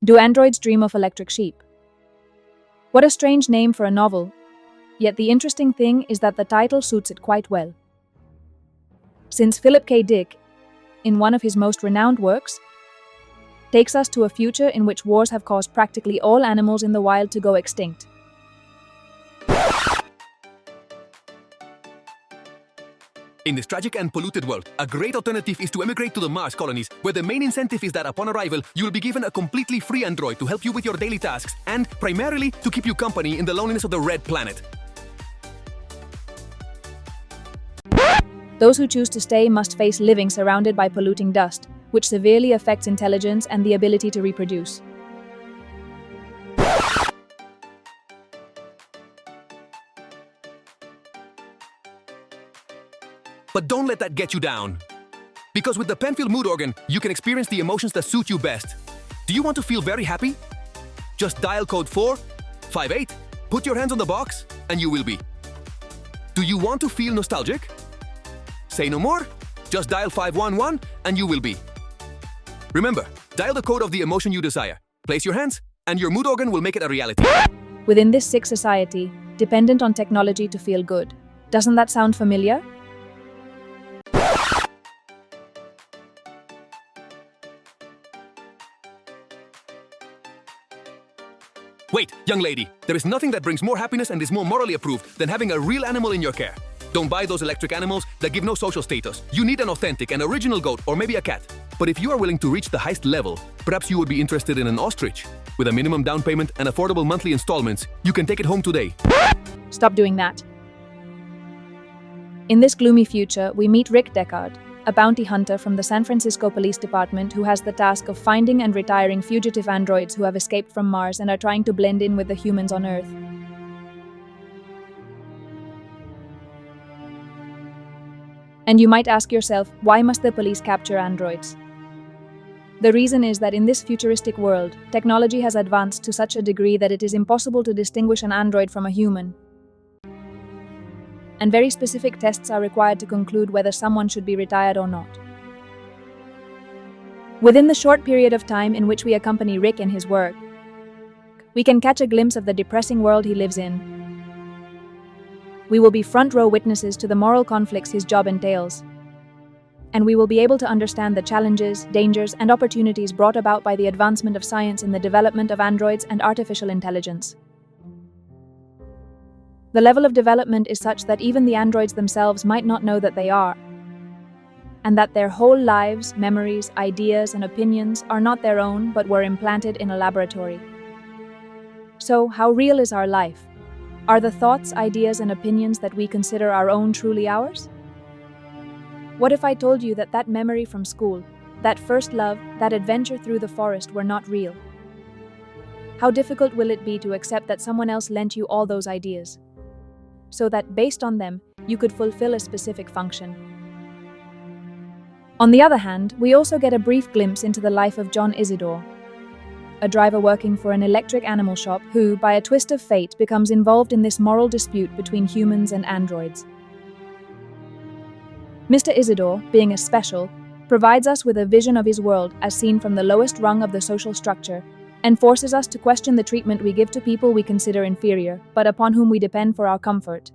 Do androids dream of electric sheep? What a strange name for a novel, yet the interesting thing is that the title suits it quite well. Since Philip K. Dick, in one of his most renowned works, takes us to a future in which wars have caused practically all animals in the wild to go extinct. In this tragic and polluted world, a great alternative is to emigrate to the Mars colonies, where the main incentive is that upon arrival, you will be given a completely free android to help you with your daily tasks and, primarily, to keep you company in the loneliness of the Red Planet. Those who choose to stay must face living surrounded by polluting dust, which severely affects intelligence and the ability to reproduce. But don't let that get you down. Because with the Penfield mood organ, you can experience the emotions that suit you best. Do you want to feel very happy? Just dial code 458, put your hands on the box, and you will be. Do you want to feel nostalgic? Say no more, just dial 511 and you will be. Remember, dial the code of the emotion you desire. Place your hands, and your mood organ will make it a reality. Within this sick society, dependent on technology to feel good. Doesn't that sound familiar? Wait, young lady, there is nothing that brings more happiness and is more morally approved than having a real animal in your care. Don't buy those electric animals that give no social status. You need an authentic and original goat or maybe a cat. But if you are willing to reach the highest level, perhaps you would be interested in an ostrich. With a minimum down payment and affordable monthly installments, you can take it home today. Stop doing that. In this gloomy future, we meet Rick Deckard, a bounty hunter from the San Francisco Police Department who has the task of finding and retiring fugitive androids who have escaped from Mars and are trying to blend in with the humans on Earth. And you might ask yourself, why must the police capture androids? The reason is that in this futuristic world, technology has advanced to such a degree that it is impossible to distinguish an android from a human. And very specific tests are required to conclude whether someone should be retired or not. Within the short period of time in which we accompany Rick in his work, we can catch a glimpse of the depressing world he lives in. We will be front-row witnesses to the moral conflicts his job entails, and we will be able to understand the challenges, dangers, and opportunities brought about by the advancement of science in the development of androids and artificial intelligence. The level of development is such that even the androids themselves might not know that they are, and that their whole lives, memories, ideas, and opinions are not their own but were implanted in a laboratory. So, how real is our life? Are the thoughts, ideas, and opinions that we consider our own truly ours? What if I told you that that memory from school, that first love, that adventure through the forest were not real? How difficult will it be to accept that someone else lent you all those ideas, so that, based on them, you could fulfill a specific function? On the other hand, we also get a brief glimpse into the life of John Isidore, a driver working for an electric animal shop who, by a twist of fate, becomes involved in this moral dispute between humans and androids. Mr. Isidore, being a special, provides us with a vision of his world as seen from the lowest rung of the social structure, and forces us to question the treatment we give to people we consider inferior, but upon whom we depend for our comfort.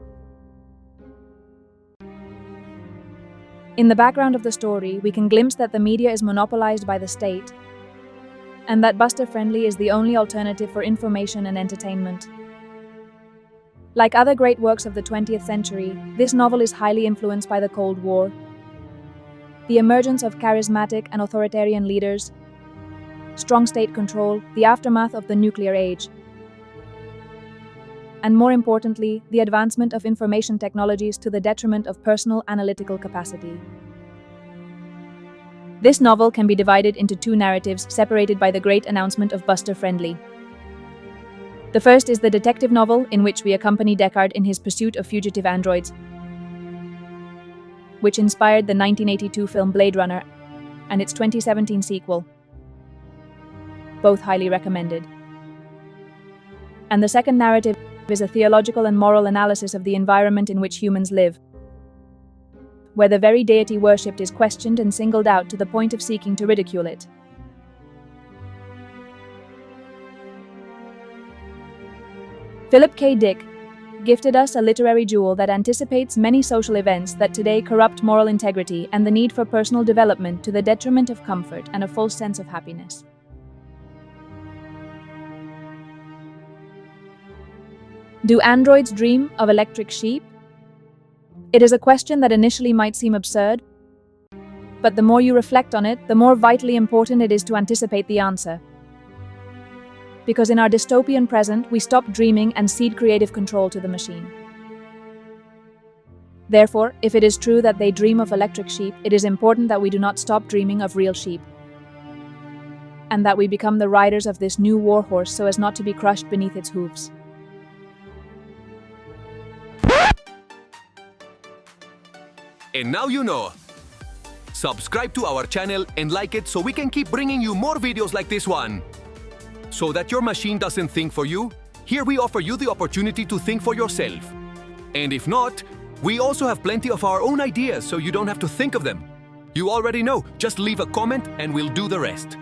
In the background of the story, we can glimpse that the media is monopolized by the state, and that Buster Friendly is the only alternative for information and entertainment. Like other great works of the 20th century, this novel is highly influenced by the Cold War, the emergence of charismatic and authoritarian leaders, strong state control, the aftermath of the nuclear age, and more importantly, the advancement of information technologies to the detriment of personal analytical capacity. This novel can be divided into two narratives separated by the great announcement of Buster Friendly. The first is the detective novel in which we accompany Deckard in his pursuit of fugitive androids, which inspired the 1982 film Blade Runner and its 2017 sequel, both highly recommended. And the second narrative is a theological and moral analysis of the environment in which humans live, where the very deity worshipped is questioned and singled out to the point of seeking to ridicule it. Philip K. Dick gifted us a literary jewel that anticipates many social events that today corrupt moral integrity and the need for personal development to the detriment of comfort and a false sense of happiness. Do androids dream of electric sheep? It is a question that initially might seem absurd, but the more you reflect on it, the more vitally important it is to anticipate the answer. Because in our dystopian present, we stop dreaming and cede creative control to the machine. Therefore, if it is true that they dream of electric sheep, it is important that we do not stop dreaming of real sheep, and that we become the riders of this new warhorse so as not to be crushed beneath its hooves. And now you know. Subscribe to our channel and like it so we can keep bringing you more videos like this one. So that your machine doesn't think for you, here we offer you the opportunity to think for yourself. And if not, we also have plenty of our own ideas so you don't have to think of them. You already know, just leave a comment and we'll do the rest.